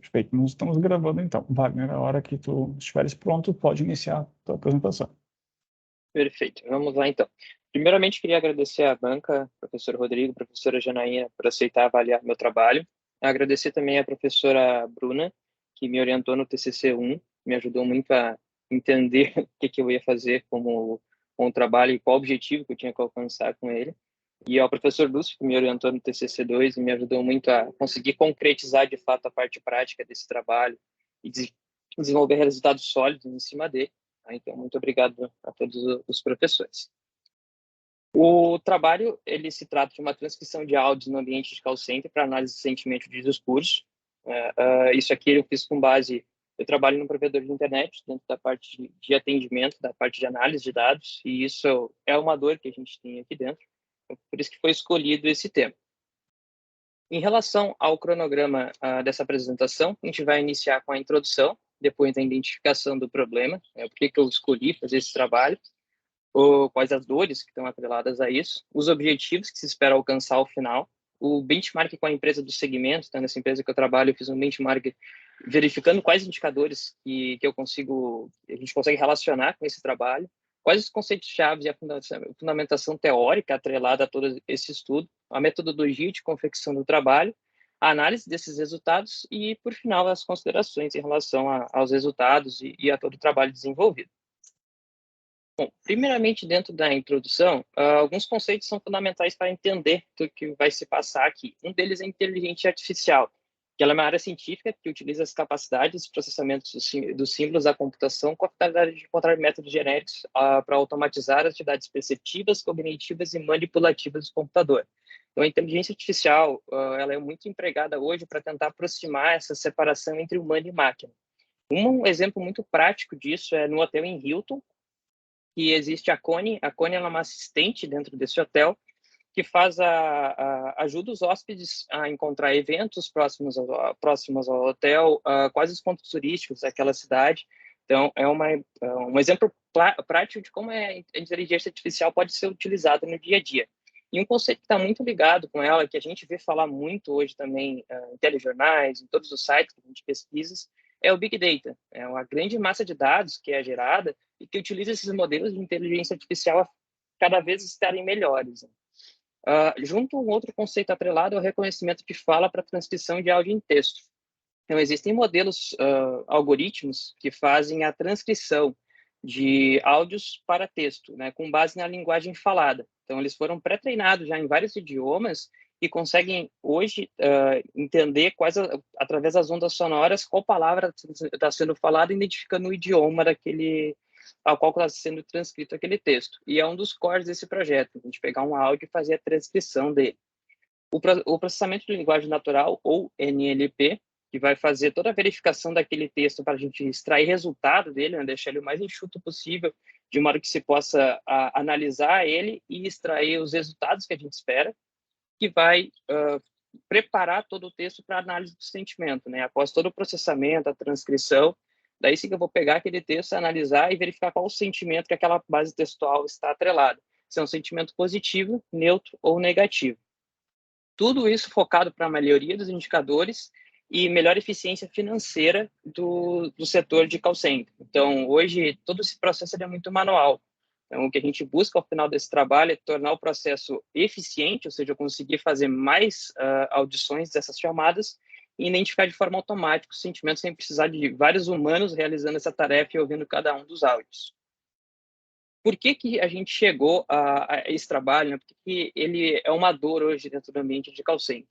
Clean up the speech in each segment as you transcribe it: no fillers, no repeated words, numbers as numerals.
Perfeito, nós estamos gravando então. Wagner, a hora que tu estiveres pronto, pode iniciar a tua apresentação. Perfeito, vamos lá então. Primeiramente, queria agradecer à banca, professor Rodrigo, professora Janaína, por aceitar avaliar meu trabalho. Agradecer também à professora Bruna, que me orientou no TCC-1, me ajudou muito a entender o que eu ia fazer com o trabalho e qual objetivo que eu tinha que alcançar com ele. E ao professor Lúcio, que me orientou no TCC-2 e me ajudou muito a conseguir concretizar de fato a parte prática desse trabalho e desenvolver resultados sólidos em cima dele. Então, muito obrigado a todos os professores. O trabalho, ele se trata de uma transcrição de áudios no ambiente de call center para análise de sentimento de discurso. Isso aqui eu fiz com base, eu trabalho no provedor de internet, dentro da parte de atendimento, da parte de análise de dados, e isso é uma dor que a gente tem aqui dentro. Por isso que foi escolhido esse tema. Em relação ao cronograma dessa apresentação, a gente vai iniciar com a introdução, depois da identificação do problema, por que eu escolhi fazer esse trabalho, ou quais as dores que estão atreladas a isso, os objetivos que se espera alcançar ao final, o benchmark com a empresa do segmento, então, nessa empresa que eu trabalho, eu fiz um benchmark verificando quais indicadores que a gente consegue relacionar com esse trabalho, quais os conceitos-chave e a fundamentação teórica atrelada a todo esse estudo, a metodologia de confecção do trabalho, a análise desses resultados e, por final, as considerações em relação aos resultados e a todo o trabalho desenvolvido. Bom, primeiramente, dentro da introdução, alguns conceitos são fundamentais para entender o que vai se passar aqui. Um deles é a inteligência artificial, que ela é uma área científica que utiliza as capacidades de processamento dos símbolos da computação com a finalidade de encontrar métodos genéricos para automatizar atividades perceptivas, cognitivas e manipulativas do computador. Então, a inteligência artificial ela é muito empregada hoje para tentar aproximar essa separação entre humano e máquina. Um exemplo muito prático disso é no hotel em Hilton, que existe a Connie. A Connie é uma assistente dentro desse hotel que ajuda os hóspedes a encontrar eventos próximos ao hotel, quais os pontos turísticos daquela cidade. Então, é um exemplo prático de como a inteligência artificial pode ser utilizada no dia a dia. E um conceito que está muito ligado com ela, que a gente vê falar muito hoje também em telejornais, em todos os sites que a gente pesquisa, é o Big Data. É uma grande massa de dados que é gerada e que utiliza esses modelos de inteligência artificial a cada vez estarem melhores. Junto a um outro conceito atrelado é o reconhecimento de fala para transcrição de áudio em texto. Então, existem modelos, algoritmos, que fazem a transcrição de áudios para texto, né, com base na linguagem falada. Então, eles foram pré-treinados já em vários idiomas e conseguem, hoje, entender através das ondas sonoras, qual palavra está sendo falada, identificando o idioma ao qual está sendo transcrito aquele texto. E é um dos cores desse projeto, a gente pegar um áudio e fazer a transcrição dele. O processamento de linguagem natural, ou NLP, que vai fazer toda a verificação daquele texto para a gente extrair resultado dele, né, deixar ele o mais enxuto possível, de modo que se possa analisar ele e extrair os resultados que a gente espera, que vai preparar todo o texto para análise do sentimento, né? Após todo o processamento, a transcrição, daí sim que eu vou pegar aquele texto, analisar e verificar qual o sentimento que aquela base textual está atrelada. Se é um sentimento positivo, neutro ou negativo. Tudo isso focado para a melhoria dos indicadores e melhor eficiência financeira do setor de call center. Então, hoje, todo esse processo é muito manual. Então, o que a gente busca ao final desse trabalho é tornar o processo eficiente, ou seja, conseguir fazer mais audições dessas chamadas e identificar de forma automática os sentimentos sem precisar de vários humanos realizando essa tarefa e ouvindo cada um dos áudios. Por que a gente chegou a esse trabalho? Né? Porque ele é uma dor hoje dentro do ambiente de call center.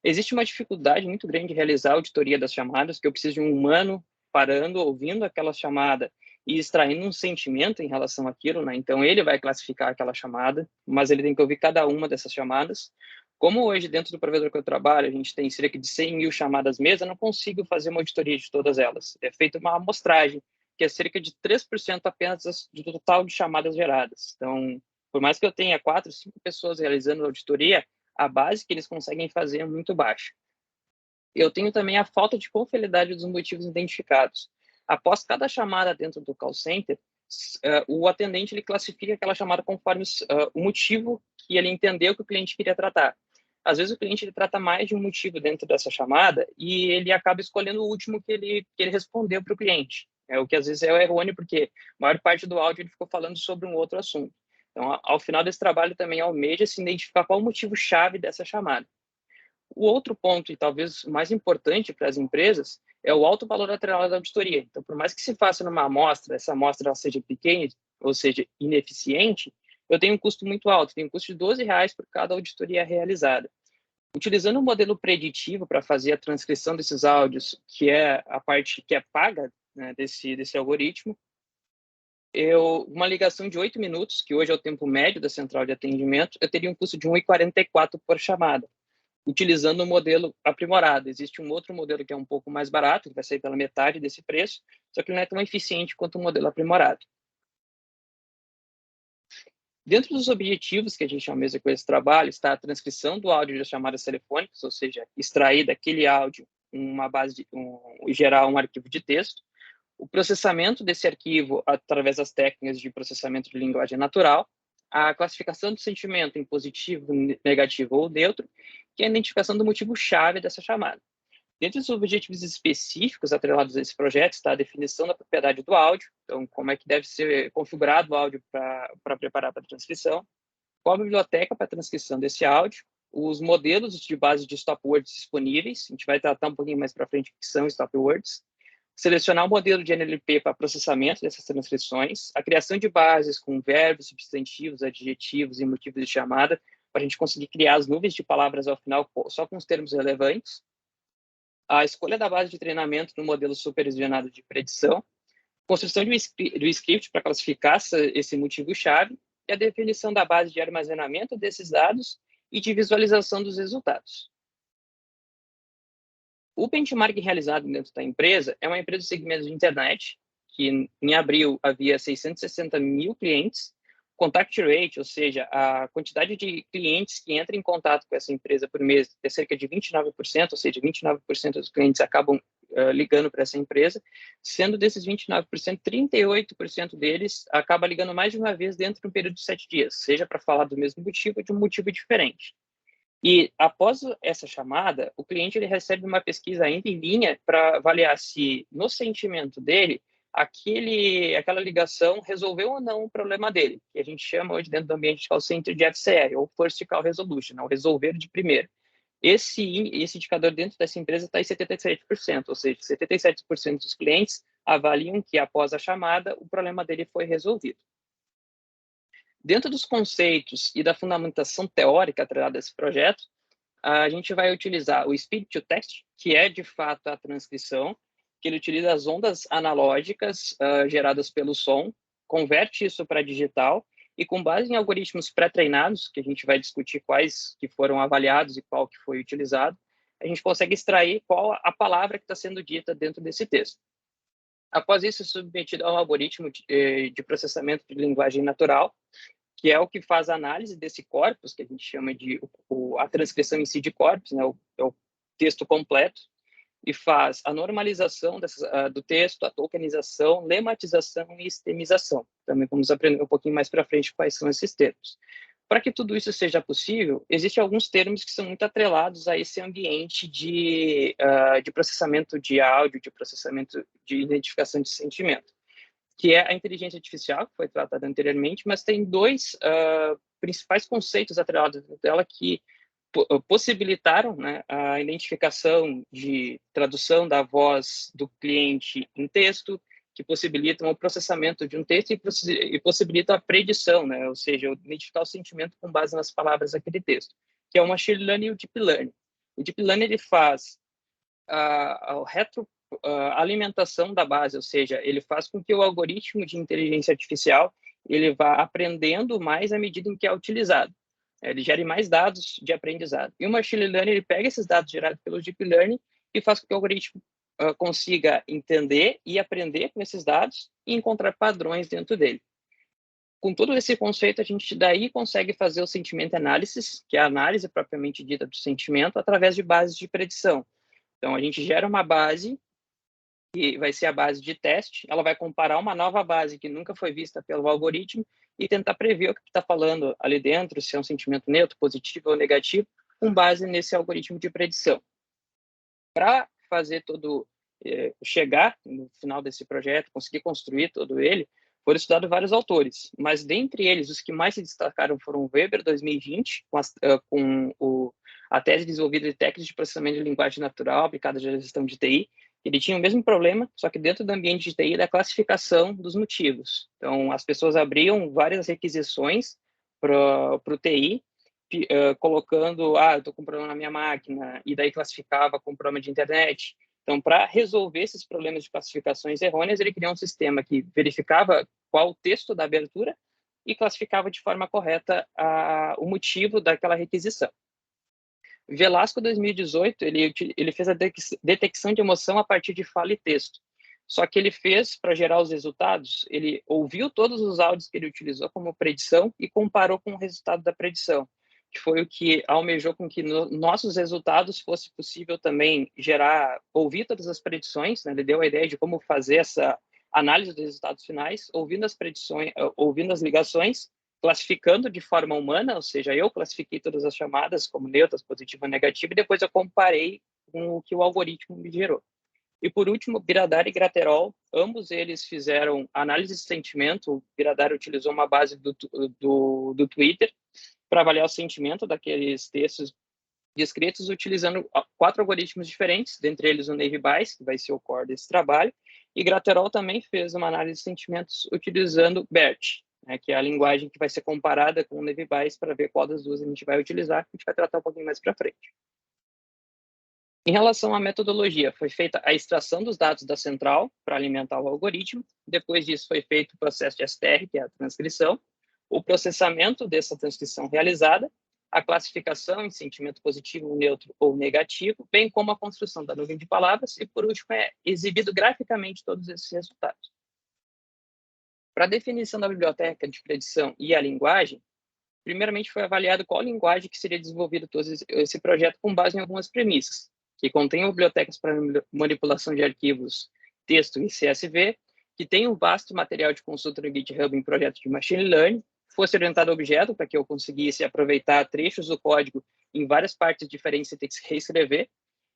Existe uma dificuldade muito grande de realizar a auditoria das chamadas, que eu preciso de um humano parando, ouvindo aquela chamada e extraindo um sentimento em relação àquilo, né? Então, ele vai classificar aquela chamada, mas ele tem que ouvir cada uma dessas chamadas. Como hoje, dentro do provedor que eu trabalho, a gente tem cerca de 100 mil chamadas mês, eu não consigo fazer uma auditoria de todas elas. É feita uma amostragem, que é cerca de 3% apenas do total de chamadas geradas. Então, por mais que eu tenha 4, 5 pessoas realizando a auditoria, a base que eles conseguem fazer é muito baixa. Eu tenho também a falta de confiabilidade dos motivos identificados. Após cada chamada dentro do call center, o atendente ele classifica aquela chamada conforme o motivo que ele entendeu que o cliente queria tratar. às vezes o cliente ele trata mais de um motivo dentro dessa chamada e ele acaba escolhendo o último que ele respondeu para o cliente. O que às vezes é errôneo, porque a maior parte do áudio ele ficou falando sobre um outro assunto. Então, ao final desse trabalho, também almeja se identificar qual o motivo-chave dessa chamada. O outro ponto, e talvez o mais importante para as empresas, é o alto valor atrelado da auditoria. Então, por mais que se faça numa amostra, essa amostra seja pequena, ou seja, ineficiente, eu tenho um custo muito alto, tenho um custo de R$ 12 por cada auditoria realizada. Utilizando um modelo preditivo para fazer a transcrição desses áudios, que é a parte que é paga, né, desse algoritmo, uma ligação de 8 minutos, que hoje é o tempo médio da central de atendimento, eu teria um custo de R$ 1,44 por chamada, utilizando um modelo aprimorado. Existe um outro modelo que é um pouco mais barato, que vai sair pela metade desse preço, só que não é tão eficiente quanto o modelo aprimorado. Dentro dos objetivos que a gente almeja com esse trabalho está a transcrição do áudio das chamadas telefônicas, ou seja, extrair daquele áudio e gerar um arquivo de texto, o processamento desse arquivo através das técnicas de processamento de linguagem natural, a classificação do sentimento em positivo, negativo ou neutro, e a identificação do motivo-chave dessa chamada. Dentro dos objetivos específicos atrelados a esse projeto está a definição da propriedade do áudio, então como é que deve ser configurado o áudio para preparar para a transcrição, qual a biblioteca para a transcrição desse áudio, os modelos de base de stop words disponíveis, a gente vai tratar um pouquinho mais para frente o que são stop words, selecionar o modelo de NLP para processamento dessas transcrições, a criação de bases com verbos, substantivos, adjetivos e motivos de chamada, para a gente conseguir criar as nuvens de palavras ao final só com os termos relevantes, a escolha da base de treinamento no modelo supervisionado de predição, construção do script para classificar esse motivo-chave e a definição da base de armazenamento desses dados e de visualização dos resultados. O benchmark realizado dentro da empresa é uma empresa de segmento de internet, que em abril havia 660 mil clientes, contact rate, ou seja, a quantidade de clientes que entram em contato com essa empresa por mês é cerca de 29%, ou seja, 29% dos clientes acabam ligando para essa empresa, sendo desses 29%, 38% deles acaba ligando mais de uma vez dentro de um período de 7 dias, seja para falar do mesmo motivo ou de um motivo diferente. E após essa chamada, o cliente ele recebe uma pesquisa ainda em linha para avaliar se, no sentimento dele, aquela ligação resolveu ou não o problema dele, que a gente chama hoje dentro do ambiente de call center de FCR, ou First Call Resolution, o resolver de primeiro. Esse indicador dentro dessa empresa está em 77%, ou seja, 77% dos clientes avaliam que após a chamada o problema dele foi resolvido. Dentro dos conceitos e da fundamentação teórica atrelada a esse projeto, a gente vai utilizar o Speech to Text, que é de fato a transcrição, que ele utiliza as ondas analógicas geradas pelo som, converte isso para digital e com base em algoritmos pré-treinados, que a gente vai discutir quais que foram avaliados e qual que foi utilizado, a gente consegue extrair qual a palavra que está sendo dita dentro desse texto. Após isso, é submetido a um algoritmo de processamento de linguagem natural, que é o que faz a análise desse corpus, que a gente chama de a transcrição em si de corpus, né, o texto completo, e faz a normalização do texto, a tokenização, lematização e estemização. Também vamos aprender um pouquinho mais para frente quais são esses termos. Para que tudo isso seja possível, existem alguns termos que são muito atrelados a esse ambiente de processamento de áudio, de processamento de identificação de sentimento, que é a inteligência artificial, que foi tratada anteriormente, mas tem dois principais conceitos atrelados dela que possibilitaram, né, a identificação de tradução da voz do cliente em texto, que possibilitam o processamento de um texto e possibilitam a predição, né, ou seja, identificar o sentimento com base nas palavras daquele texto, que é o Machine Learning e o Deep Learning. O Deep Learning ele faz a alimentação da base, ou seja, ele faz com que o algoritmo de inteligência artificial ele vá aprendendo mais à medida em que é utilizado. Ele gera mais dados de aprendizado. E o Machine Learning ele pega esses dados gerados pelo Deep Learning e faz com que o algoritmo consiga entender e aprender com esses dados e encontrar padrões dentro dele. Com todo esse conceito, a gente daí consegue fazer o Sentiment Analysis, que é a análise propriamente dita do sentimento, através de bases de predição. Então, a gente gera uma base, que vai ser a base de teste, ela vai comparar uma nova base que nunca foi vista pelo algoritmo e tentar prever o que está falando ali dentro, se é um sentimento neutro, positivo ou negativo, com base nesse algoritmo de predição. Para fazer chegar no final desse projeto, conseguir construir todo ele, foram estudados vários autores, mas dentre eles, os que mais se destacaram foram Weber, 2020, com a tese desenvolvida de técnicas de processamento de linguagem natural aplicada à gestão de TI. Ele tinha o mesmo problema, só que dentro do ambiente de TI, da classificação dos motivos. Então, as pessoas abriam várias requisições para o TI, colocando, eu estou com problema na minha máquina, e daí classificava com problema de internet. Então, para resolver esses problemas de classificações errôneas, ele criou um sistema que verificava qual o texto da abertura e classificava de forma correta o motivo daquela requisição. Velasco, 2018, ele fez a detecção de emoção a partir de fala e texto. Só que ele fez, para gerar os resultados, ele ouviu todos os áudios que ele utilizou como predição e comparou com o resultado da predição, que foi o que almejou com que nossos resultados fosse possível também ouvir todas as predições, né? Ele deu a ideia de como fazer essa análise dos resultados finais, ouvindo as predições, ouvindo as ligações, classificando de forma humana, ou seja, eu classifiquei todas as chamadas como neutras, positiva ou negativa, e depois eu comparei com o que o algoritmo me gerou. E por último, Biradar e Graterol, ambos eles fizeram análise de sentimento. O Biradar utilizou uma base do Twitter para avaliar o sentimento daqueles textos descritos, utilizando 4 algoritmos diferentes, dentre eles o Navy Bayes, que vai ser o core desse trabalho, e Graterol também fez uma análise de sentimentos utilizando BERT, né, que é a linguagem que vai ser comparada com o Navy Bayes para ver qual das duas a gente vai utilizar, que a gente vai tratar um pouquinho mais para frente. Em relação à metodologia, foi feita a extração dos dados da central para alimentar o algoritmo. Depois disso, foi feito o processo de STR, que é a transcrição, o processamento dessa transcrição realizada, a classificação em sentimento positivo, neutro ou negativo, bem como a construção da nuvem de palavras e, por último, é exibido graficamente todos esses resultados. Para a definição da biblioteca de predição e a linguagem, primeiramente foi avaliado qual linguagem que seria desenvolvido todo esse projeto com base em algumas premissas, que contém bibliotecas para manipulação de arquivos, texto e CSV, que tem um vasto material de consulta no GitHub em projetos de machine learning, fosse orientado a objeto para que eu conseguisse aproveitar trechos do código em várias partes diferentes sem ter que reescrever,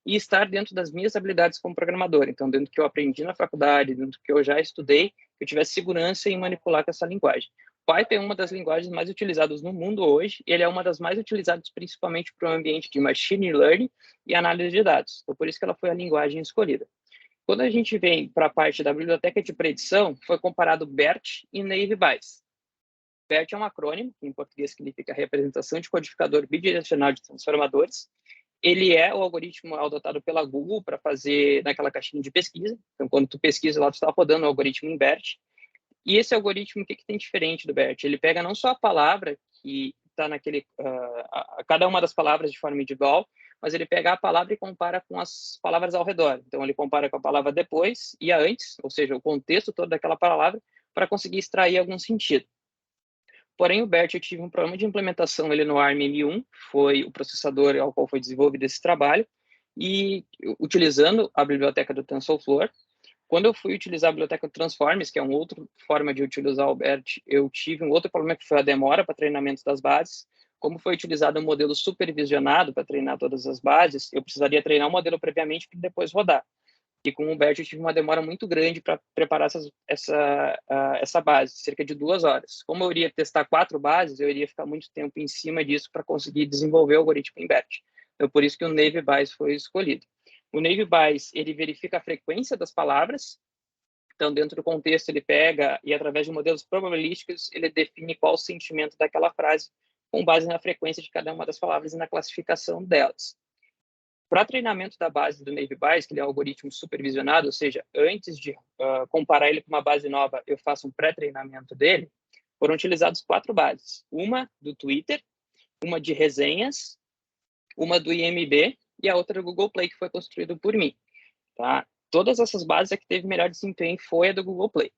e estar dentro das minhas habilidades como programador. Então, dentro do que eu aprendi na faculdade, dentro do que eu já estudei, que eu tivesse segurança em manipular com essa linguagem. Python é uma das linguagens mais utilizadas no mundo hoje, e ele é uma das mais utilizadas principalmente para o ambiente de machine learning e análise de dados. Então, por isso que ela foi a linguagem escolhida. Quando a gente vem para a parte da biblioteca de predição, foi comparado BERT e Navy Bayes. BERT é um acrônimo, que em português significa Representação de Codificador Bidirecional de Transformadores. Ele é o algoritmo adotado pela Google para fazer naquela caixinha de pesquisa. Então, quando tu pesquisa lá, tu está rodando o algoritmo em BERT. E esse algoritmo, o que tem diferente do BERT? Ele pega não só a palavra que está naquele... cada uma das palavras de forma individual, mas ele pega a palavra e compara com as palavras ao redor. Então, ele compara com a palavra depois e a antes, ou seja, o contexto todo daquela palavra, para conseguir extrair algum sentido. Porém, o BERT, eu tive um problema de implementação ele no ARM M1, foi o processador ao qual foi desenvolvido esse trabalho, e utilizando a biblioteca do TensorFlow. Quando eu fui utilizar a biblioteca Transformers, que é uma outra forma de utilizar o BERT, eu tive um outro problema que foi a demora para treinamento das bases. Como foi utilizado um modelo supervisionado para treinar todas as bases, eu precisaria treinar o modelo previamente para depois rodar. E com o BERT eu tive uma demora muito grande para preparar essa base, cerca de 2 horas. Como eu iria testar 4 bases, eu iria ficar muito tempo em cima disso para conseguir desenvolver o algoritmo em BERT. Então, por isso que o Navy Bayes foi escolhido. O Navy Bayes, ele verifica a frequência das palavras. Então, dentro do contexto, ele pega e, através de modelos probabilísticos, ele define qual o sentimento daquela frase com base na frequência de cada uma das palavras e na classificação delas. Para treinamento da base do Navy Bayes, que ele é um algoritmo supervisionado, ou seja, antes de comparar ele com uma base nova, eu faço um pré-treinamento dele, foram utilizadas 4 bases. Uma do Twitter, uma de resenhas, uma do IMB e a outra do Google Play, que foi construído por mim. Tá? Todas essas bases, a que teve melhor desempenho foi a do Google Play.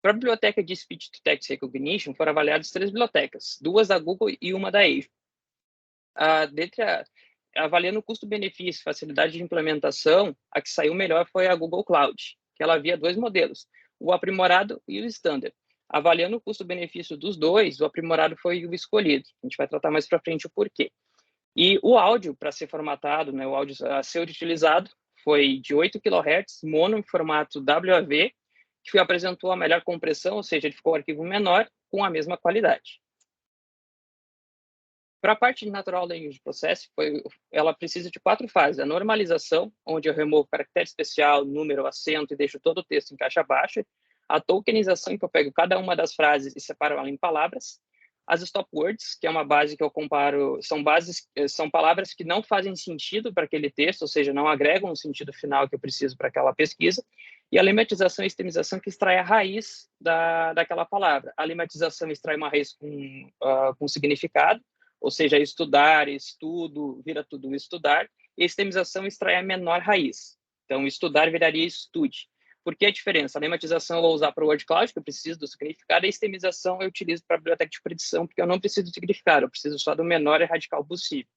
Para a biblioteca de Speech to Text Recognition, foram avaliadas 3 bibliotecas, 2 da Google e uma da Azure. Avaliando o custo-benefício, facilidade de implementação, a que saiu melhor foi a Google Cloud, que ela havia 2 modelos, o aprimorado e o standard. Avaliando o custo-benefício dos dois, o aprimorado foi o escolhido. A gente vai tratar mais para frente o porquê. E o áudio, para ser formatado, né, o áudio a ser utilizado, foi de 8 kHz, mono em formato WAV, que apresentou a melhor compressão, ou seja, ele ficou um arquivo menor com a mesma qualidade. Para a parte de Natural Language Processing, ela precisa de 4 fases. A normalização, onde eu removo caractere especial, número, acento e deixo todo o texto em caixa baixa. A tokenização, que eu pego cada uma das frases e separo ela em palavras. As stop words, que é uma base que eu comparo, são palavras que não fazem sentido para aquele texto, ou seja, não agregam o sentido final que eu preciso para aquela pesquisa. E a lematização e extremização, que extrai a raiz daquela palavra. A lematização extrai uma raiz com significado, ou seja, estudar, estudo, vira tudo estudar, e a extremização extrai a menor raiz. Então, estudar viraria estude. Por que a diferença? A lematização eu vou usar para o word cloud, que eu preciso do significado, e a extremização eu utilizo para a biblioteca de predição, porque eu não preciso do significado, eu preciso só do menor e radical possível.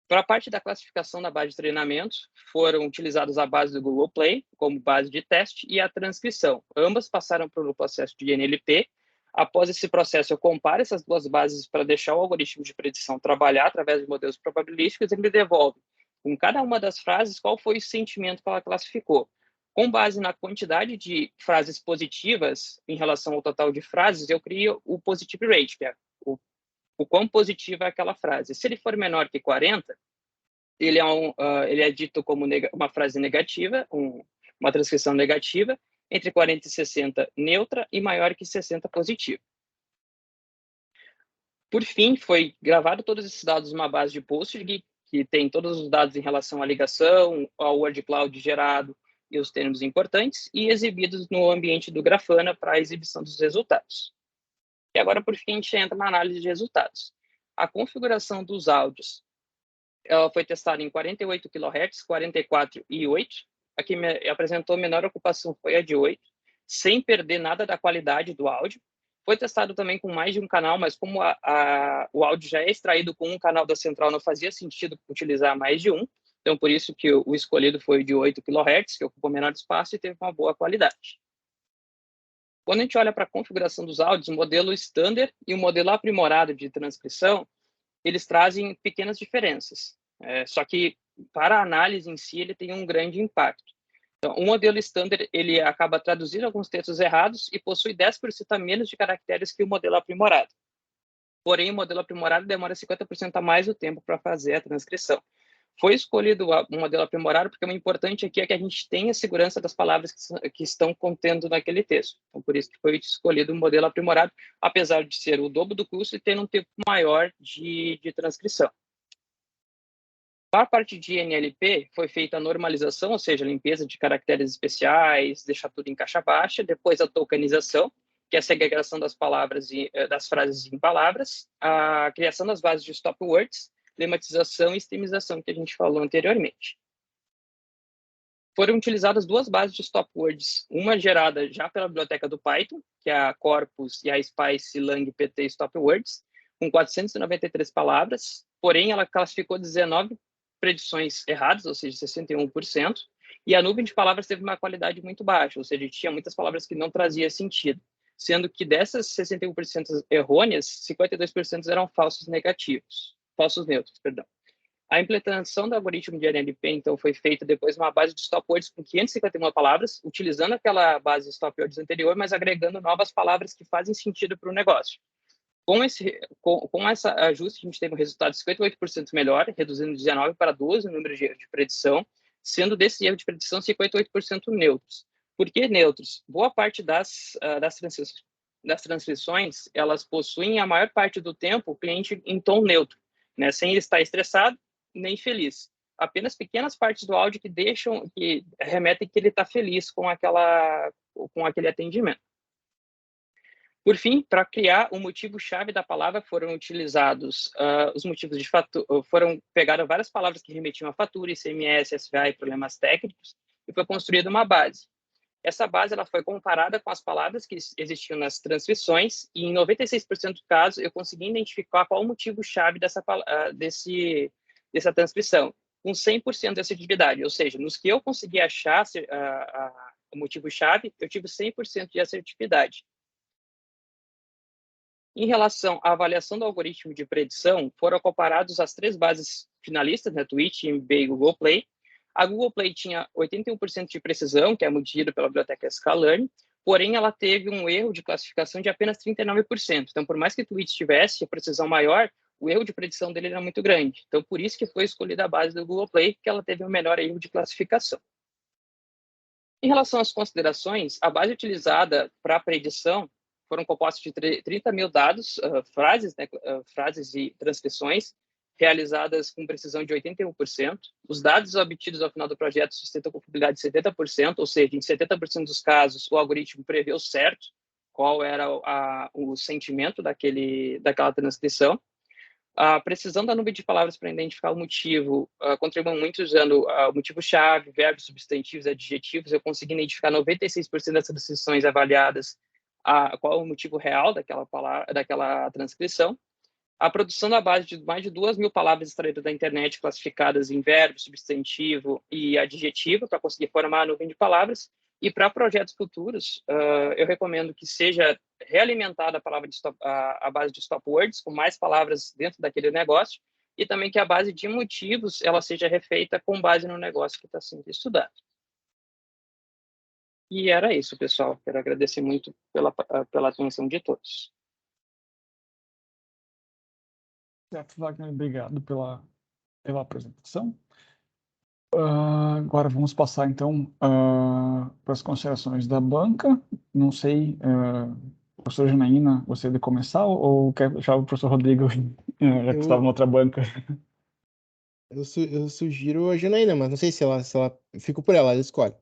Para a parte da classificação da base de treinamento, foram utilizados a base do Google Play como base de teste e a transcrição. Ambas passaram pelo processo de NLP. Após esse processo, eu comparo essas duas bases para deixar o algoritmo de predição trabalhar através de modelos probabilísticos e ele devolve, com cada uma das frases, qual foi o sentimento que ela classificou. Com base na quantidade de frases positivas em relação ao total de frases, eu crio o positive rate, que é o quão positiva é aquela frase. Se ele for menor que 40, ele é dito como uma frase negativa, uma transcrição negativa, entre 40 e 60 neutra e maior que 60 positiva. Por fim, foi gravado todos esses dados numa base de Postgre, que tem todos os dados em relação à ligação, ao word cloud gerado e os termos importantes, e exibidos no ambiente do Grafana para a exibição dos resultados. E agora, por fim, a gente entra na análise de resultados. A configuração dos áudios ela foi testada em 48 kHz, 44 e 8. A que apresentou menor ocupação foi a de 8, sem perder nada da qualidade do áudio. Foi testado também com mais de um canal, mas como o áudio já é extraído com um canal da central, não fazia sentido utilizar mais de um. Então, por isso que o escolhido foi de 8 kHz, que ocupou menor espaço e teve uma boa qualidade. Quando a gente olha para a configuração dos áudios, o modelo standard e o modelo aprimorado de transcrição, eles trazem pequenas diferenças. Só que, para a análise em si, ele tem um grande impacto. Então, o modelo standard, ele acaba traduzindo alguns textos errados e possui 10% a menos de caracteres que o modelo aprimorado. Porém, o modelo aprimorado demora 50% a mais o tempo para fazer a transcrição. Foi escolhido um modelo aprimorado porque o importante aqui é que a gente tenha segurança das palavras que estão contendo naquele texto. Então, por isso que foi escolhido um modelo aprimorado, apesar de ser o dobro do custo e ter um tempo maior de transcrição. Para a parte de NLP, foi feita a normalização, ou seja, a limpeza de caracteres especiais, deixar tudo em caixa baixa, depois a tokenização, que é a segregação das palavras e das frases em palavras, a criação das bases de stop words, lematização e extremização, que a gente falou anteriormente. Foram utilizadas duas bases de stop words, uma gerada já pela biblioteca do Python, que é a Corpus e a Spice Lang PT Stop Words, com 493 palavras, porém ela classificou 19 predições erradas, ou seja, 61%, e a nuvem de palavras teve uma qualidade muito baixa, ou seja, tinha muitas palavras que não traziam sentido, sendo que dessas 61% errôneas, 52% eram falsos neutros, perdão. A implementação do algoritmo de NLP, então, foi feita depois de uma base de stop words com 551 palavras, utilizando aquela base de stop words anterior, mas agregando novas palavras que fazem sentido para o negócio. Com esse ajuste, a gente teve um resultado de 58% melhor, reduzindo de 19 para 12 o número de erros de predição, sendo desse erro de predição 58% neutros. Por que neutros? Boa parte das transcrições, elas possuem a maior parte do tempo o cliente em tom neutro, né, sem ele estar estressado nem feliz. Apenas pequenas partes do áudio que remetem que ele está feliz com aquele atendimento. Por fim, para criar o motivo-chave da palavra, foram utilizados os motivos de fatura, pegaram várias palavras que remetiam a fatura, ICMS, SVA e problemas técnicos, e foi construída uma base. Essa base ela foi comparada com as palavras que existiam nas transcrições, e em 96% dos casos eu consegui identificar qual o motivo-chave dessa transcrição, com 100% de assertividade, ou seja, nos que eu consegui achar o motivo-chave, eu tive 100% de assertividade. Em relação à avaliação do algoritmo de predição, foram comparados as 3 bases finalistas, né, Twitch, eBay e Google Play. A Google Play tinha 81% de precisão, que é medida pela biblioteca sklearn, porém ela teve um erro de classificação de apenas 39%. Então, por mais que o Twitch tivesse a precisão maior, o erro de predição dele era muito grande. Então, por isso que foi escolhida a base do Google Play, que ela teve um menor erro de classificação. Em relação às considerações, a base utilizada para a predição foram compostos de 30 mil dados, frases, né, frases e transcrições, realizadas com precisão de 81%. Os dados obtidos ao final do projeto sustentam confiabilidade de 70%, ou seja, em 70% dos casos, o algoritmo preveu certo qual era o sentimento daquela transcrição. A precisão da nuvem de palavras para identificar o motivo contribui muito usando o motivo-chave, verbos, substantivos, adjetivos. Eu consegui identificar 96% das transcrições avaliadas qual é o motivo real daquela transcrição. A produção da base de mais de 2.000 palavras extraídas da internet, classificadas em verbo, substantivo e adjetivo, para conseguir formar a nuvem de palavras. E para projetos futuros, eu recomendo que seja realimentada a base de stop words, com mais palavras dentro daquele negócio, e também que a base de motivos ela seja refeita com base no negócio que está sendo estudado. E era isso, pessoal. Quero agradecer muito pela atenção de todos. Certo, Wagner, obrigado pela apresentação. Agora vamos passar, então, para as considerações da banca. Não sei, professor Janaína, gostaria de começar ou quer deixar o professor Rodrigo, já que estava na outra banca? Eu sugiro a Janaína, mas não sei se ela... Fico por ela escolhe.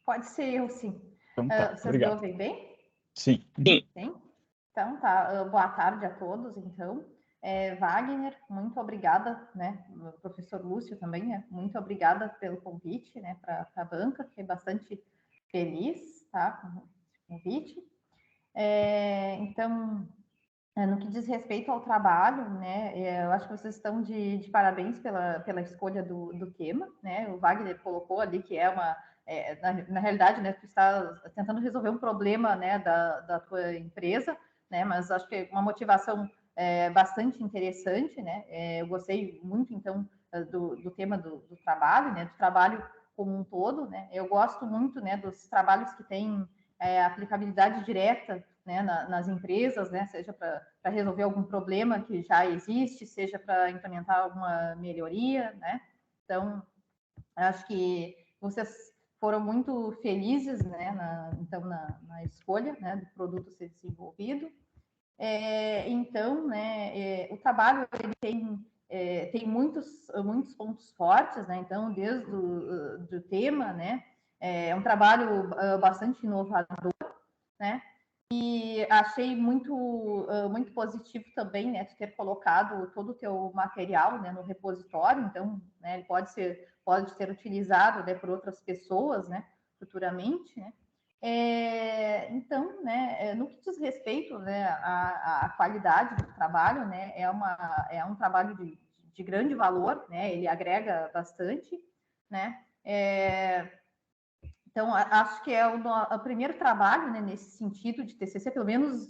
Pode ser eu, sim. Então, tá, Vocês me obrigado. ouvem bem? Sim. Sim. Sim? Então, tá. Boa tarde a todos, então. Wagner, muito obrigada, né? O professor Lúcio também, né? Muito obrigada pelo convite, né? Para a banca, fiquei bastante feliz, tá? Com o convite. Então, no que diz respeito ao trabalho, né? Eu acho que vocês estão de parabéns pela escolha do tema, né? O Wagner colocou ali que é uma... na realidade, né, tu está tentando resolver um problema, né, da tua empresa, né, mas acho que é uma motivação bastante interessante, né, eu gostei muito, então, do tema do trabalho, né, do trabalho como um todo, né, eu gosto muito, né, dos trabalhos que têm aplicabilidade direta, né, nas empresas, né, seja para resolver algum problema que já existe, seja para implementar alguma melhoria, né, então, acho que vocês foram muito felizes, né, na escolha, né, do produto ser desenvolvido. Então, né, o trabalho ele tem muitos pontos fortes, né, então, desde do tema, né, é um trabalho bastante inovador, né, e achei muito positivo também, né, de ter colocado todo o teu material, né, no repositório, então, né, ele pode ser utilizado, né, por outras pessoas, né, futuramente, né. Então, né, no que diz respeito, né, à qualidade do trabalho, né, é um trabalho de grande valor, né, ele agrega bastante, né. Então, acho que é o primeiro trabalho, né, nesse sentido de TCC, pelo menos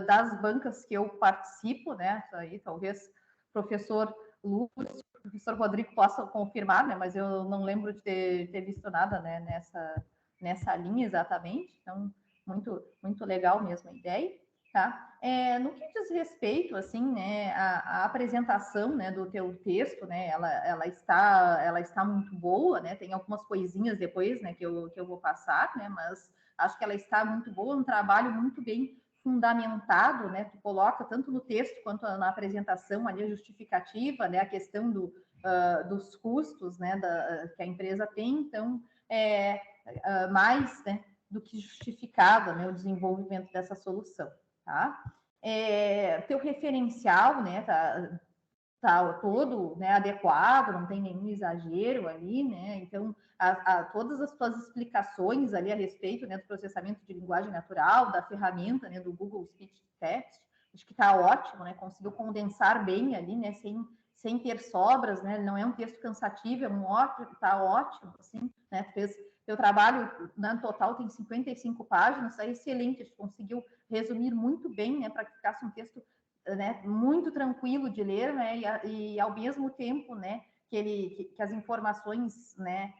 das bancas que eu participo, né, aí talvez o professor Lúcio, o professor Rodrigo possam confirmar, né, mas eu não lembro de ter visto nada, né, nessa linha exatamente, então, muito legal mesmo a ideia, tá? No que diz respeito, assim, né, a apresentação, né, do teu texto, né, ela está muito boa, né, tem algumas coisinhas depois, né, que eu vou passar, né, mas acho que ela está muito boa, um trabalho muito bem fundamentado, né, tu coloca tanto no texto quanto na apresentação ali a justificativa, né, a questão dos custos, né, que a empresa tem, então, mais, né, do que justificado, né, o desenvolvimento dessa solução. Tá? Teu referencial, né, tá todo, né, adequado, não tem nenhum exagero ali, né, então todas as tuas explicações ali a respeito, né, do processamento de linguagem natural, da ferramenta, né, do Google Speech Text, acho que tá ótimo, né, conseguiu condensar bem ali, né, sem ter sobras, né, não é um texto cansativo, é tá ótimo, assim, né, fez teu trabalho, no total, tem 55 páginas, é excelente, a gente conseguiu resumir muito bem, né, para que ficasse um texto, né, muito tranquilo de ler, né, e ao mesmo tempo, né, que as informações, né,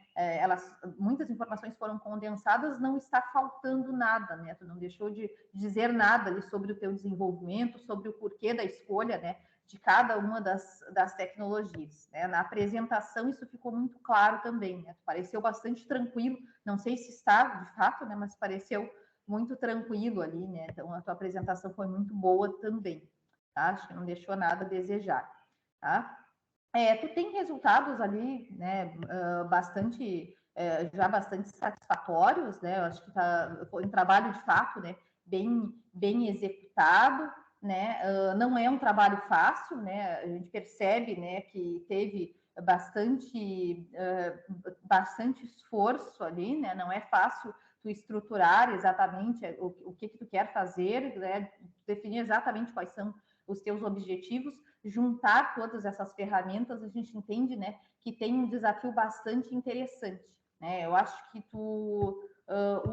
muitas informações foram condensadas, não está faltando nada, né, tu não deixou de dizer nada ali sobre o teu desenvolvimento, sobre o porquê da escolha, né, de cada uma das tecnologias, né. Na apresentação isso ficou muito claro também, né, pareceu bastante tranquilo, não sei se está de fato, né, mas pareceu muito tranquilo ali, né, então a tua apresentação foi muito boa também, tá, acho que não deixou nada a desejar, tá. Tu tem resultados ali, né, já bastante satisfatórios, né, eu acho que foi um trabalho de fato, né, bem executado, né, não é um trabalho fácil, né, a gente percebe, né, que teve bastante esforço ali, né, não é fácil tu estruturar exatamente o que tu quer fazer, né, definir exatamente quais são os teus objetivos, juntar todas essas ferramentas, a gente entende, né, que tem um desafio bastante interessante, né? Eu acho que tu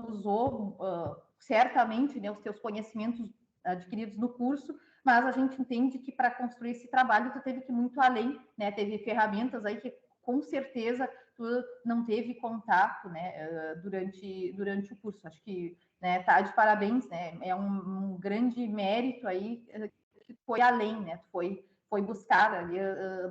usou certamente, né, os teus conhecimentos adquiridos no curso, mas a gente entende que para construir esse trabalho tu teve que ir muito além, né? Teve ferramentas aí que com certeza tu não teve contato, né, durante o curso. Acho que, né, tá de parabéns, né? É um grande mérito aí que foi além, né? Tu foi buscar ali,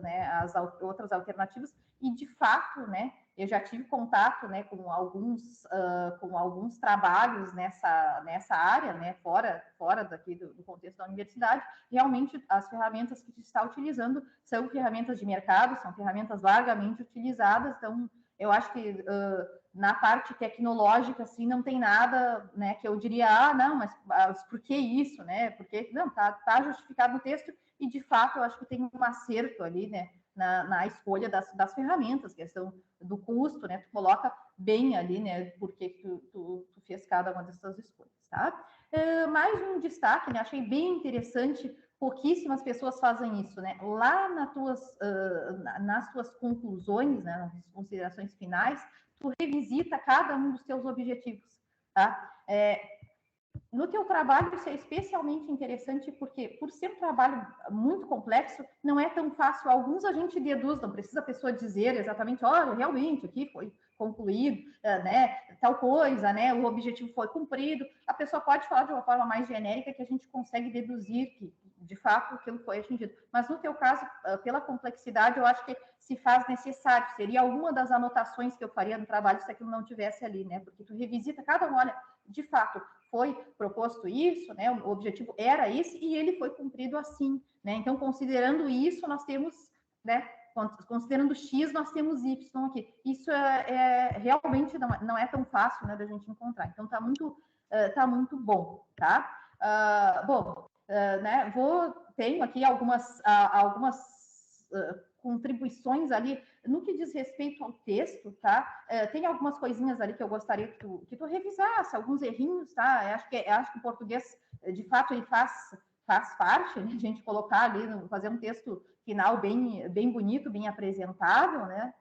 né, as outras alternativas e de fato, né, eu já tive contato, né, com alguns trabalhos nessa área, né, fora daqui do contexto da universidade. Realmente as ferramentas que tu está utilizando são ferramentas de mercado, são ferramentas largamente utilizadas, então eu acho que na parte tecnológica, assim, não tem nada, né, que eu diria, não, mas por que isso, né? Porque não, tá justificado no texto e de fato eu acho que tem um acerto ali, né, na escolha das ferramentas, questão do custo, né? Tu coloca bem ali, né, por que tu fez cada uma dessas escolhas, tá? Mais um destaque, né? Achei bem interessante. Pouquíssimas pessoas fazem isso, né? Lá nas tuas conclusões, né, nas considerações finais, tu revisita cada um dos teus objetivos, tá? No teu trabalho, isso é especialmente interessante porque, por ser um trabalho muito complexo, não é tão fácil. Alguns a gente deduz, não precisa a pessoa dizer exatamente, olha, realmente, aqui foi concluído, né, tal coisa, né, o objetivo foi cumprido. A pessoa pode falar de uma forma mais genérica que a gente consegue deduzir que, de fato, aquilo foi atingido. Mas, no teu caso, pela complexidade, eu acho que se faz necessário. Seria alguma das anotações que eu faria no trabalho se aquilo não tivesse ali, né, porque tu revisita cada um, olha, de fato, foi proposto isso, né? O objetivo era esse e ele foi cumprido assim, né? Então, considerando isso, nós temos, né? Considerando X, nós temos Y aqui. Isso realmente não é tão fácil, né, da gente encontrar. Então, tá muito bom, tá? Né? Tenho aqui algumas contribuições ali no que diz respeito ao texto, tá? Tem algumas coisinhas ali que eu gostaria que tu revisasse, alguns errinhos, tá? Acho que o português, de fato, ele faz parte, né? A gente colocar ali, fazer um texto final bem bonito, bem apresentável, né?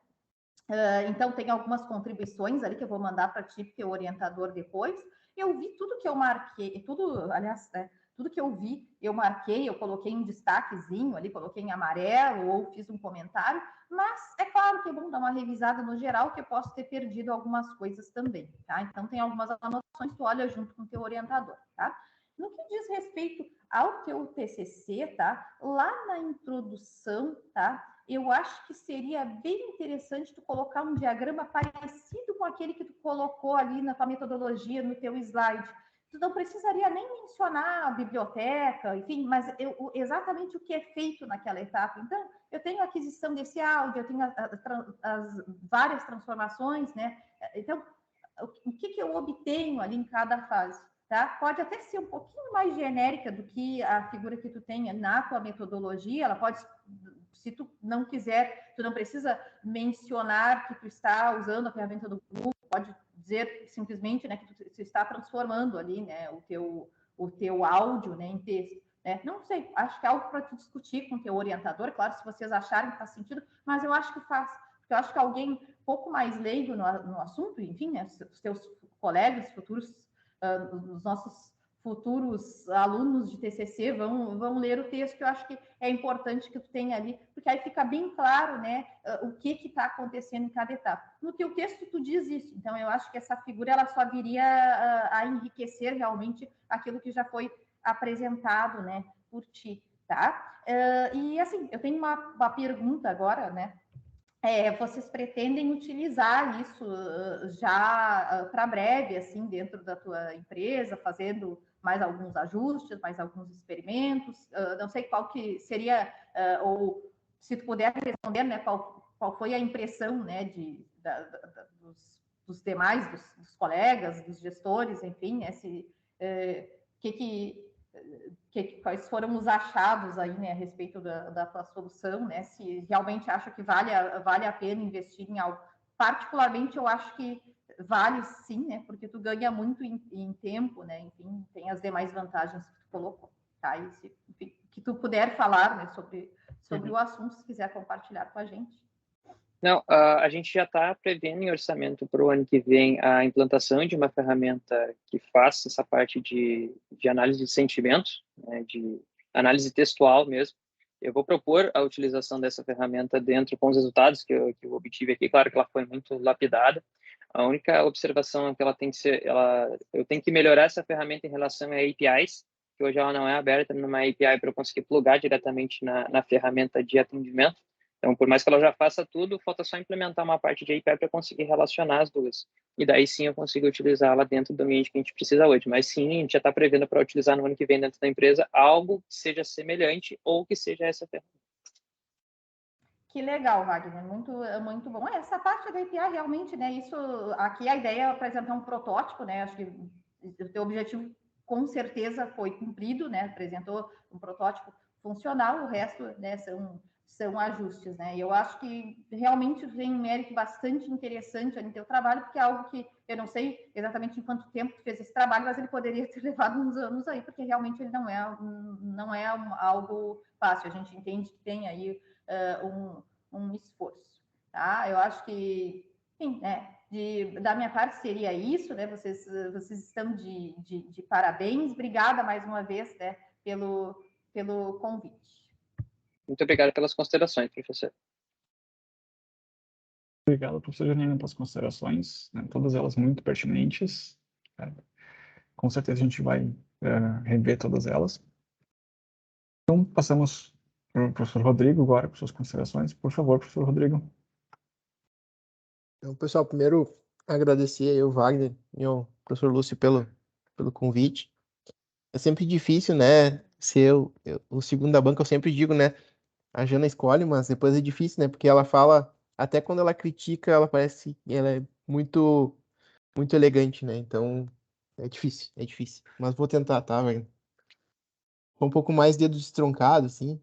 Então, tem algumas contribuições ali que eu vou mandar para ti, que é o orientador depois. Eu vi tudo que eu marquei, aliás, tudo que eu vi, eu marquei, eu coloquei um destaquezinho ali, coloquei em amarelo ou fiz um comentário, mas é claro que é bom dar uma revisada no geral, que eu posso ter perdido algumas coisas também, tá? Então, tem algumas anotações que tu olha junto com o teu orientador, tá? No que diz respeito ao teu TCC, tá? Lá na introdução, tá? Eu acho que seria bem interessante tu colocar um diagrama parecido com aquele que tu colocou ali na tua metodologia, no teu slide. Tu não precisaria nem mencionar a biblioteca, enfim, mas exatamente o que é feito naquela etapa. Então, eu tenho a aquisição desse áudio, eu tenho as várias transformações, né? Então, o que eu obtenho ali em cada fase, tá? Pode até ser um pouquinho mais genérica do que a figura que tu tem na tua metodologia, ela pode, se tu não quiser, tu não precisa mencionar que tu está usando a ferramenta do grupo, pode dizer simplesmente, né, que tu está transformando ali, né, o teu áudio, né, em texto, né? Não sei, acho que é algo para tu discutir com o teu orientador, claro, se vocês acharem que faz sentido, mas eu acho que faz, porque eu acho que alguém pouco mais leigo no assunto, enfim, né, os teus colegas futuros, os nossos futuros alunos de TCC vão ler o texto, que eu acho que é importante que tu tenha ali, porque aí fica bem claro, né, o que está acontecendo em cada etapa. No teu texto tu diz isso, então eu acho que essa figura ela só viria a enriquecer realmente aquilo que já foi apresentado, né, por ti, tá? E assim, eu tenho uma pergunta agora, né? Vocês pretendem utilizar isso já para breve, assim, dentro da tua empresa, fazendo mais alguns ajustes, mais alguns experimentos? Não sei qual que seria, ou se tu puder responder, né, qual foi a impressão, né, dos demais, dos colegas, dos gestores, enfim, né, quais foram os achados aí, né, a respeito da tua solução, né, se realmente acha que vale a pena investir em algo. Particularmente, eu acho que vale sim, né, porque tu ganha muito em tempo, né, enfim, tem as demais vantagens que tu colocou, tá? E enfim, que tu puder falar, né, sobre o assunto, se quiser compartilhar com a gente. Não, a gente já está prevendo em orçamento para o ano que vem a implantação de uma ferramenta que faça essa parte de análise de sentimentos, né, de análise textual mesmo. Eu vou propor a utilização dessa ferramenta dentro com os resultados que eu obtive aqui. Claro que ela foi muito lapidada. A única observação é que ela tem que ser, eu tenho que melhorar essa ferramenta em relação a APIs, que hoje ela não é aberta numa API para eu conseguir plugar diretamente na ferramenta de atendimento. Então, por mais que ela já faça tudo, falta só implementar uma parte de API para conseguir relacionar as duas. E daí sim eu consigo utilizá-la dentro do ambiente que a gente precisa hoje. Mas sim, a gente já está prevendo para utilizar no ano que vem dentro da empresa algo que seja semelhante ou que seja essa ferramenta. Que legal, Wagner, muito bom. Essa parte da API realmente, né? Isso aqui a ideia é apresentar um protótipo, né? Acho que o teu objetivo com certeza foi cumprido, né? Apresentou um protótipo funcional, o resto, né, são ajustes, né? E eu acho que realmente tem um mérito bastante interessante no teu trabalho, porque é algo que eu não sei exatamente em quanto tempo tu fez esse trabalho, mas ele poderia ter levado uns anos aí, porque realmente ele não é algo fácil. A gente entende que tem aí um esforço, tá? Eu acho que, enfim, né, da minha parte seria isso, né? Vocês estão de parabéns. Obrigada mais uma vez, né, pelo convite. Muito obrigado pelas considerações, professor. Obrigado, professor Janine, pelas considerações, né, todas elas muito pertinentes. Com certeza a gente vai rever todas elas. Então, passamos para o professor Rodrigo agora, com suas considerações. Por favor, professor Rodrigo. Então, pessoal, primeiro agradecer aí o Wagner e o professor Lúcio pelo convite. É sempre difícil, né, ser o segundo da banca, eu sempre digo, né, a Jana escolhe, mas depois é difícil, né, porque ela fala, até quando ela critica, ela parece, ela é muito, muito elegante, né, então é difícil, mas vou tentar, tá, Wagner? Foi um pouco mais dedo destroncado, assim,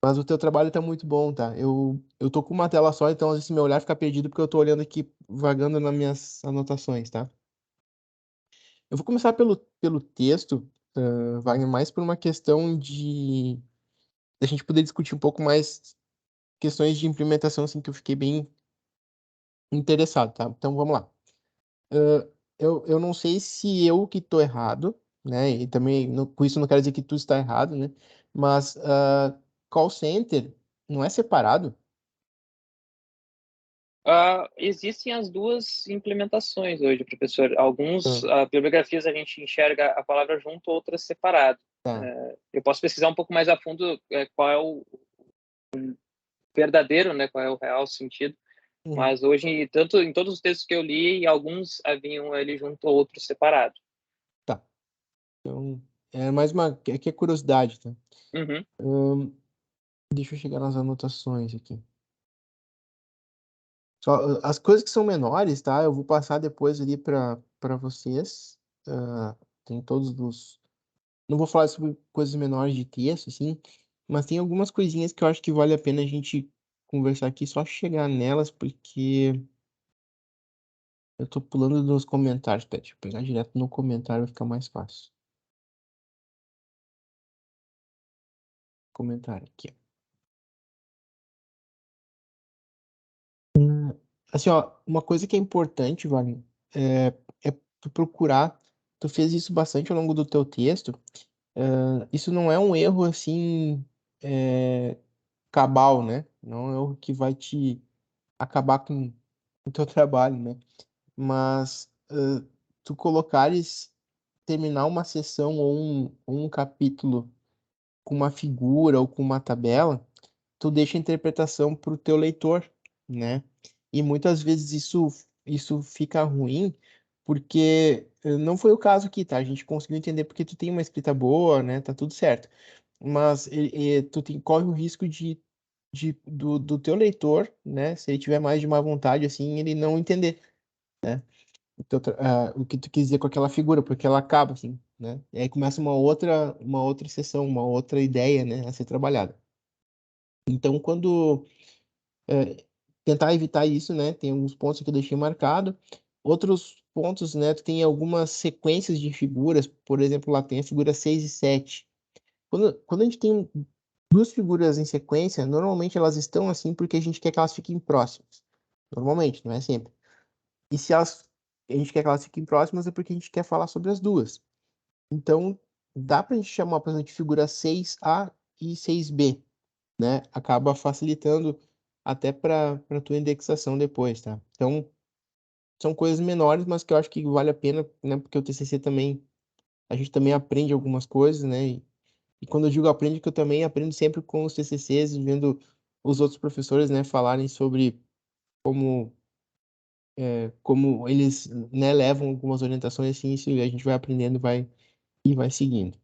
mas o teu trabalho tá muito bom, tá? Eu tô com uma tela só, então às vezes meu olhar fica perdido porque eu tô olhando aqui, vagando nas minhas anotações, tá? Eu vou começar pelo texto, Wagner, mais por uma questão de a gente poder discutir um pouco mais questões de implementação, assim, que eu fiquei bem interessado, tá? Então vamos lá. Eu não sei se eu que tô errado, né? E também com isso não quero dizer que tu está errado, né? Mas call center não é separado? Existem as duas implementações hoje, professor. Alguns Ah, bibliografias a gente enxerga a palavra junto, outras separado. tá. Eu posso pesquisar um pouco mais a fundo qual é o verdadeiro, né, qual é o real sentido, Uhum. mas hoje, tanto em todos os textos que eu li, alguns haviam ele junto, outros separado. Tá. Então, é mais uma que é curiosidade, tá? Uhum. Deixa eu chegar nas anotações aqui. Só as coisas que são menores, tá? Eu vou passar depois ali para vocês. Tem todos os. Não vou falar sobre coisas menores de texto, assim, mas tem algumas coisinhas que eu acho que vale a pena a gente conversar aqui, só chegar nelas, porque eu tô pulando nos comentários. Pera, deixa eu pegar direto no comentário, vai ficar mais fácil. Comentário aqui, ó. Assim, ó, uma coisa que é importante, Wagner, é tu procurar, tu fez isso bastante ao longo do teu texto, isso não é um erro, assim, cabal, né? Não é um erro que vai te acabar com o teu trabalho, né? Mas tu colocares, terminar uma sessão ou um capítulo com uma figura ou com uma tabela, tu deixa a interpretação para o teu leitor, né? E muitas vezes isso fica ruim, porque não foi o caso aqui, tá? A gente conseguiu entender porque tu tem uma escrita boa, né? Tá tudo certo. Mas corre o risco do teu leitor, né? Se ele tiver mais de má vontade, assim, ele não entender, né? O que tu quis dizer com aquela figura, porque ela acaba, assim, né? E aí começa uma outra sessão, uma outra ideia, né, a ser trabalhada. Então, quando tentar evitar isso, né? Tem alguns pontos que eu deixei marcado. Outros pontos, né? Tu tem algumas sequências de figuras, por exemplo, lá tem a figura 6 e 7. Quando a gente tem duas figuras em sequência, normalmente elas estão assim porque a gente quer que elas fiquem próximas. Normalmente, não é sempre. E se a gente quer que elas fiquem próximas, é porque a gente quer falar sobre as duas. Então, dá pra gente chamar, por exemplo, de figura 6A e 6B, né? Acaba facilitando até para tua indexação depois, tá? Então, são coisas menores, mas que eu acho que vale a pena, né? Porque o TCC também, a gente também aprende algumas coisas, né? E quando eu digo aprende, que eu também aprendo sempre com os TCCs, vendo os outros professores, né, falarem sobre como, como eles, né, levam algumas orientações, assim, isso a gente vai aprendendo, vai seguindo.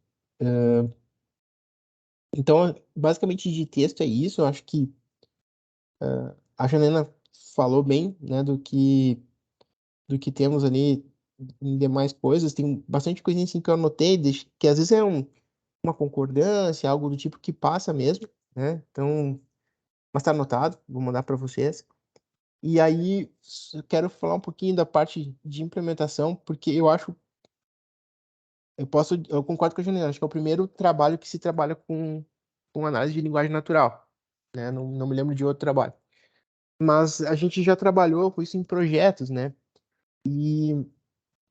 Então, basicamente de texto é isso. Eu acho que a Janena falou bem, né, do que temos ali em demais coisas. Tem bastante coisinha assim que eu anotei, que às vezes é uma concordância, algo do tipo que passa mesmo, né? Então, mas tá anotado, vou mandar para vocês. E aí, eu quero falar um pouquinho da parte de implementação, porque eu concordo com a Janela, acho que é o primeiro trabalho que se trabalha com análise de linguagem natural, né? Não me lembro de outro trabalho. Mas a gente já trabalhou com isso em projetos, né? E,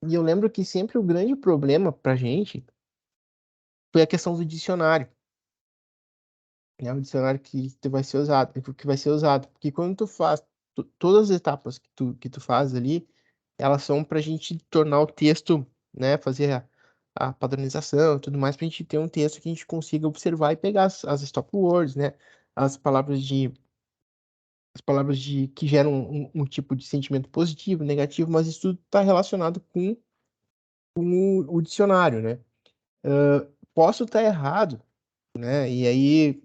e eu lembro que sempre o grande problema pra gente foi a questão do dicionário, né? O dicionário que vai ser usado. Porque quando tu faz todas as etapas que tu faz ali, elas são pra gente tornar o texto, né? Fazer a padronização e tudo mais, pra gente ter um texto que a gente consiga observar e pegar as stop words, né? As palavras de que geram um tipo de sentimento positivo, negativo, mas isso tudo está relacionado com o dicionário, né? Posso estar errado, né? E aí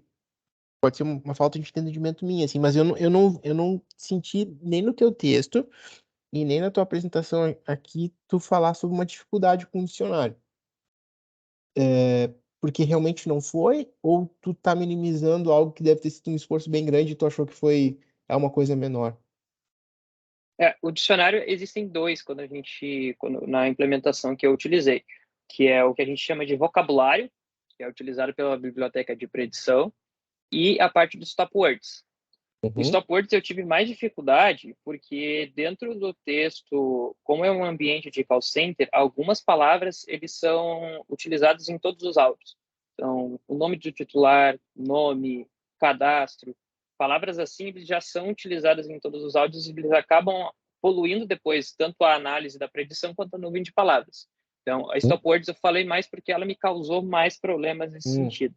pode ser uma falta de entendimento minha, assim, mas eu não senti nem no teu texto e nem na tua apresentação aqui tu falar sobre uma dificuldade com o dicionário. Porque realmente não foi, ou tu tá minimizando algo que deve ter sido um esforço bem grande e tu achou que é uma coisa menor? O dicionário existem dois na implementação que eu utilizei, que é o que a gente chama de vocabulário, que é utilizado pela biblioteca de predição, e a parte dos stop words. O Uhum, stop words eu tive mais dificuldade porque dentro do texto, como é um ambiente de call center, algumas palavras eles são utilizados em todos os áudios. Então, o nome do titular, nome, cadastro, palavras assim eles já são utilizadas em todos os áudios e eles acabam poluindo depois tanto a análise da predição quanto a nuvem de palavras. Então, a uhum, stop words eu falei mais porque ela me causou mais problemas nesse uhum, sentido.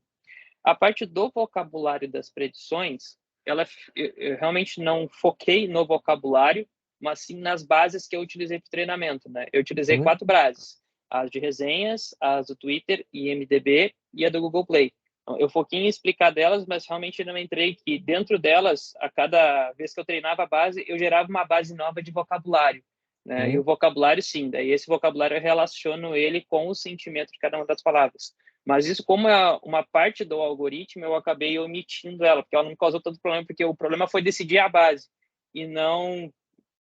A parte do vocabulário das predições, eu realmente não foquei no vocabulário, mas sim nas bases que eu utilizei para o treinamento, né? Eu utilizei uhum, 4 bases: as de resenhas, as do Twitter, IMDb e a do Google Play. Então, eu foquei em explicar delas, mas realmente não entrei que dentro delas, a cada vez que eu treinava a base, eu gerava uma base nova de vocabulário, né? E o uhum. vocabulário, sim, daí esse vocabulário eu relaciono ele com o sentimento de cada uma das palavras. Mas isso, como é uma parte do algoritmo, eu acabei omitindo ela, porque ela não me causou tanto problema, porque o problema foi decidir a base. E não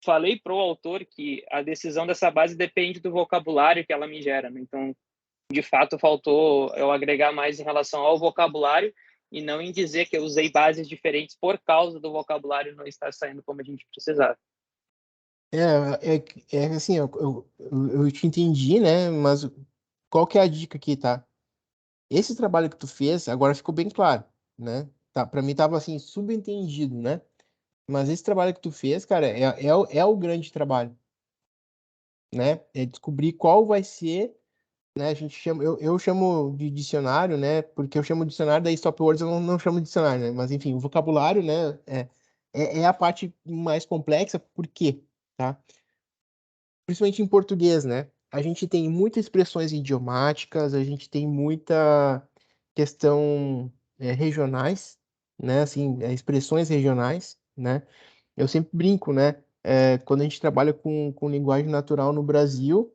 falei para o autor que a decisão dessa base depende do vocabulário que ela me gera, né? Então, de fato, faltou eu agregar mais em relação ao vocabulário e não em dizer que eu usei bases diferentes por causa do vocabulário não estar saindo como a gente precisava. Assim, eu te entendi, né? Mas qual que é a dica aqui, tá? Esse trabalho que tu fez, agora ficou bem claro, né? Tá, para mim tava assim, subentendido, né? Mas esse trabalho que tu fez, cara, é o grande trabalho, né? É descobrir qual vai ser, né? A gente chama, eu chamo de dicionário, né? Porque eu chamo de dicionário, daí stop words eu não chamo de dicionário, né? Mas enfim, o vocabulário, né? É a parte mais complexa, por quê? Tá? Principalmente em português, né? A gente tem muitas expressões idiomáticas, a gente tem muita questão regionais, né? Assim, expressões regionais, né? Eu sempre brinco, né? Quando a gente trabalha com linguagem natural no Brasil,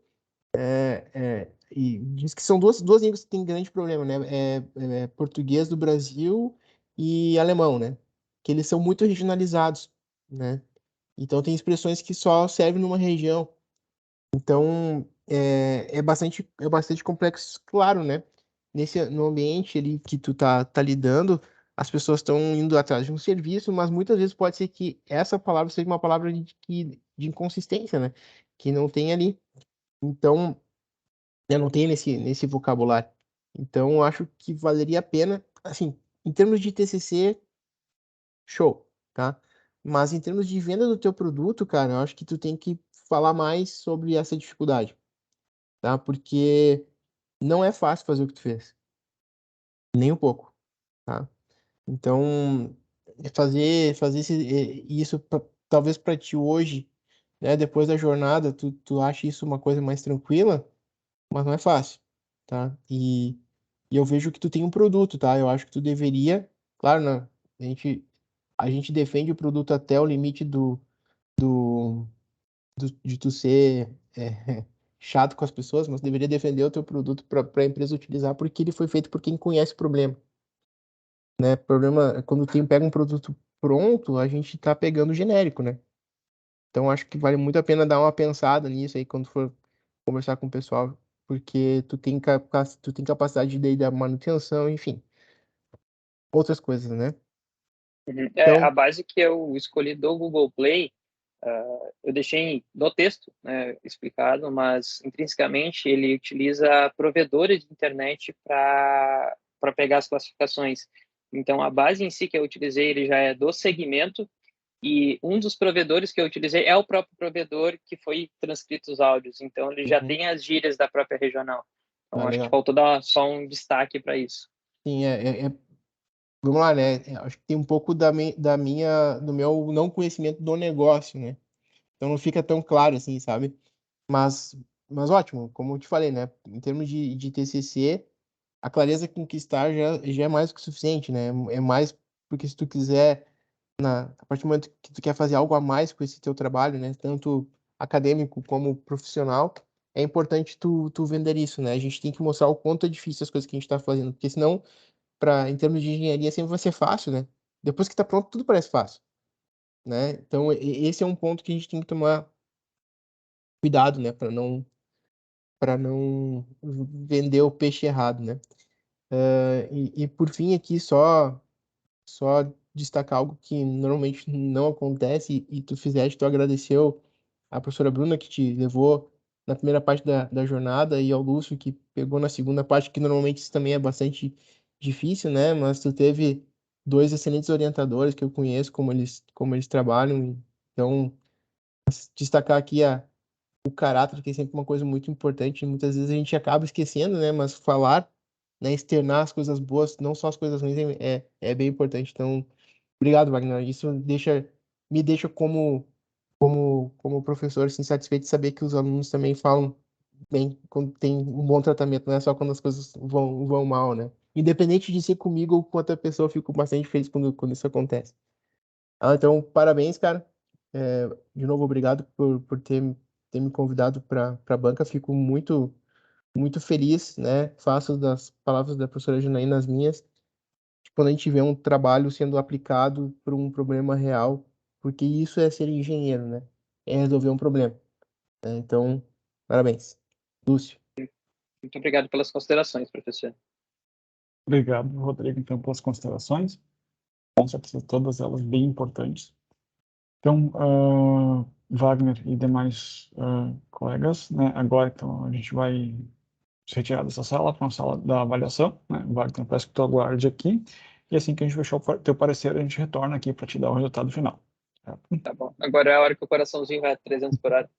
e diz que são duas línguas que têm grande problema, né? Português do Brasil e alemão, né? Que eles são muito regionalizados, né? Então tem expressões que só servem numa região. Então, é bastante complexo, claro, né? No ambiente ali que tu tá lidando, as pessoas estão indo atrás de um serviço, mas muitas vezes pode ser que essa palavra seja uma palavra de inconsistência, né? Que não tem ali. Então, né, não tem nesse vocabulário. Então, eu acho que valeria a pena, assim, em termos de TCC, show, tá? Mas em termos de venda do teu produto, cara, eu acho que tu tem que falar mais sobre essa dificuldade, tá? Porque não é fácil fazer o que tu fez, nem um pouco, tá? Então, fazer isso talvez para ti hoje, né, depois da jornada, tu acha isso uma coisa mais tranquila, mas não é fácil, tá? E eu vejo que tu tem um produto, tá? Eu acho que tu deveria, claro, né, a gente defende o produto até o limite do, de tu ser chato com as pessoas, mas deveria defender o teu produto para a empresa utilizar, porque ele foi feito por quem conhece o problema, né? Problema, quando pega um produto pronto, a gente tá pegando genérico, né? Então acho que vale muito a pena dar uma pensada nisso aí quando for conversar com o pessoal, porque tu tem capacidade da manutenção, enfim, outras coisas, né? Uhum. A Então, base que eu escolhi do Google Play, eu deixei no texto, né, explicado, mas intrinsecamente ele utiliza provedores de internet para pegar as classificações. Então, a base em si que eu utilizei, ele já é do segmento, e um dos provedores que eu utilizei é o próprio provedor que foi transcrito os áudios. Então, ele já uhum, tem as gírias da própria regional. Então, acho que legal. faltou dar só um destaque para isso. Sim, vamos lá, né? Acho que tem um pouco do meu não conhecimento do negócio, né? Então não fica tão claro assim, sabe? Mas ótimo, como eu te falei, né? Em termos de TCC, a clareza conquistar já é mais do que suficiente, né? É mais porque se tu quiser, a partir do momento que tu quer fazer algo a mais com esse teu trabalho, né? Tanto acadêmico como profissional, é importante tu vender isso, né? A gente tem que mostrar o quanto é difícil as coisas que a gente está fazendo, porque senão, em termos de engenharia, sempre vai ser fácil, né? Depois que tá pronto, tudo parece fácil, né? Então, esse é um ponto que a gente tem que tomar cuidado, né? Para não vender o peixe errado, né? E por fim aqui só destacar algo que normalmente não acontece e tu fizeste, tu agradeceu a professora Bruna que te levou na primeira parte da jornada e ao Lúcio que pegou na segunda parte, que normalmente isso também é bastante difícil, né? Mas tu teve dois excelentes orientadores que eu conheço como eles trabalham, então destacar aqui o caráter, que é sempre uma coisa muito importante, e muitas vezes a gente acaba esquecendo, né? Mas falar, né? Externar as coisas boas, não só as coisas ruins, é bem importante. Então, obrigado, Wagner. Isso me deixa como professor, assim, satisfeito de saber que os alunos também falam bem quando tem um bom tratamento, não é só quando as coisas vão mal, né? Independente de ser comigo ou com outra pessoa, eu fico bastante feliz quando isso acontece. Então, parabéns, cara. De novo, obrigado por ter me convidado para a banca. Fico muito, muito feliz, né? Faço das palavras da professora Janaína as minhas, quando a gente vê um trabalho sendo aplicado por um problema real, porque isso é ser engenheiro, né? É resolver um problema, né? Então, parabéns. Lúcio. Muito obrigado pelas considerações, professor. Obrigado, Rodrigo, então, pelas considerações. Com certeza, todas elas bem importantes. Então, Wagner e demais colegas, né, agora então a gente vai se retirar dessa sala para uma sala da avaliação, né, Wagner, peço que tu aguarde aqui, e assim que a gente fechar o teu parecer, a gente retorna aqui para te dar o resultado final. Certo? Tá bom. Agora é a hora que o coraçãozinho vai a 300 por hora.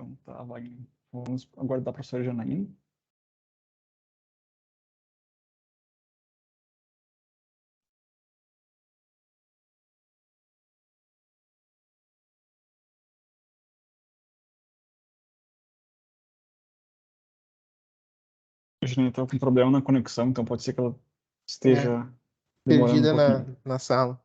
Então, tá, Wagner. Vamos aguardar a professora Janaína. A Janaína está com problema na conexão, então pode ser que ela esteja demorando Perdida um pouquinho. na sala.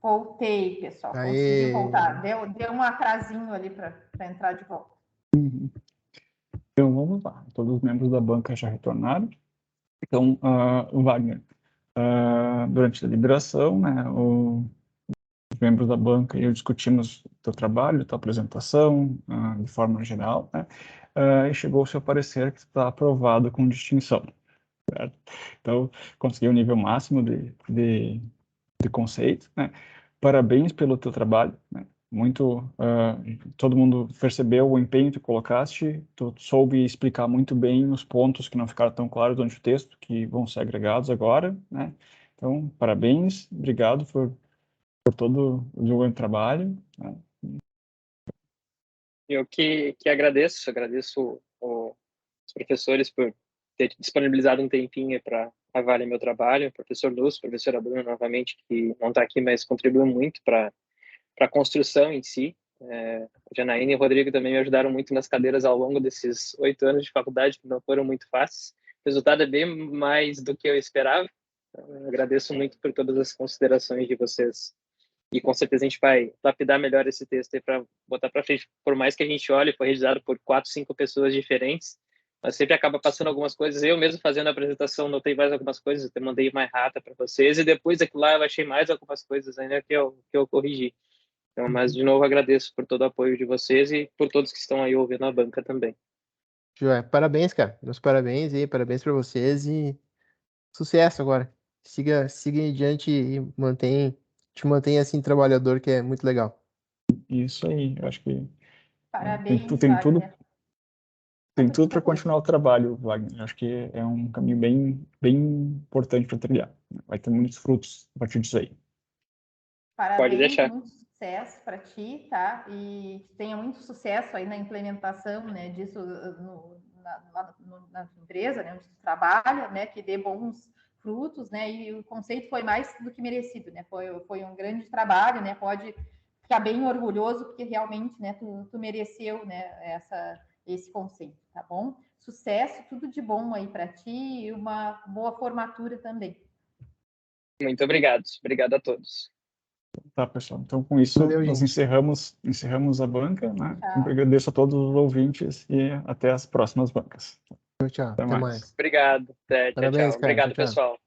Voltei, pessoal. Consegui Aê. voltar. Deu um atrasinho ali para entrar de volta. Então, vamos lá. Todos os membros da banca já retornaram. Então, o Wagner, durante a deliberação, né, os membros da banca e eu discutimos o teu trabalho, tua apresentação, de forma geral, né, e chegou-se ao parecer que está aprovado com distinção. Certo? Então, conseguiu o nível máximo de conceito, né? Parabéns pelo teu trabalho, né? Muito, todo mundo percebeu o empenho que tu colocaste, tu soube explicar muito bem os pontos que não ficaram tão claros durante o texto, que vão ser agregados agora, né? Então, parabéns, obrigado por todo o desenvolvimento do trabalho, né? Eu que agradeço os professores por ter disponibilizado um tempinho para avaliar meu trabalho, professor Lúcio, professora Bruna, novamente, que não está aqui, mas contribuiu muito para a construção em si. Janaína e o Rodrigo também me ajudaram muito nas cadeiras ao longo desses 8 anos de faculdade, que não foram muito fáceis. O resultado é bem mais do que eu esperava. Então, eu agradeço muito por todas as considerações de vocês. E com certeza a gente vai lapidar melhor esse texto aí para botar para frente. Por mais que a gente olhe, foi realizado por 4, 5 pessoas diferentes, mas sempre acaba passando algumas coisas. Eu mesmo fazendo a apresentação notei mais algumas coisas, até mandei uma errata para vocês, e depois daquilo lá eu achei mais algumas coisas ainda que eu corrigi. Então, mas de novo agradeço por todo o apoio de vocês e por todos que estão aí ouvindo a banca também. Joé, parabéns, cara. Meus parabéns aí, parabéns para vocês e sucesso agora. Siga em diante e te mantém assim trabalhador, que é muito legal. Isso aí, eu acho que Parabéns, tem tudo Wagner. para continuar o trabalho, Wagner. Acho que é um caminho bem importante para trilhar. Vai ter muitos frutos a partir disso aí. Pode Parabéns, deixar. muito sucesso para ti, tá? E que tenha muito sucesso aí na implementação, né, disso na empresa, né, onde tu trabalha, né, que dê bons frutos, né? E o conceito foi mais do que merecido, né? Foi um grande trabalho, né? Pode ficar bem orgulhoso porque realmente, né, tu mereceu, né, esse conceito, tá bom? Sucesso, tudo de bom aí para ti e uma boa formatura também. Muito obrigado. Obrigado a todos. Tá, pessoal. Então, com isso, Valeu, nós gente. encerramos a banca, né? Tchau. Agradeço a todos os ouvintes e até as próximas bancas. Tchau. Até Até mais. mais. Obrigado. Tchau, Parabéns, tchau. cara. Obrigado, Tchau. pessoal.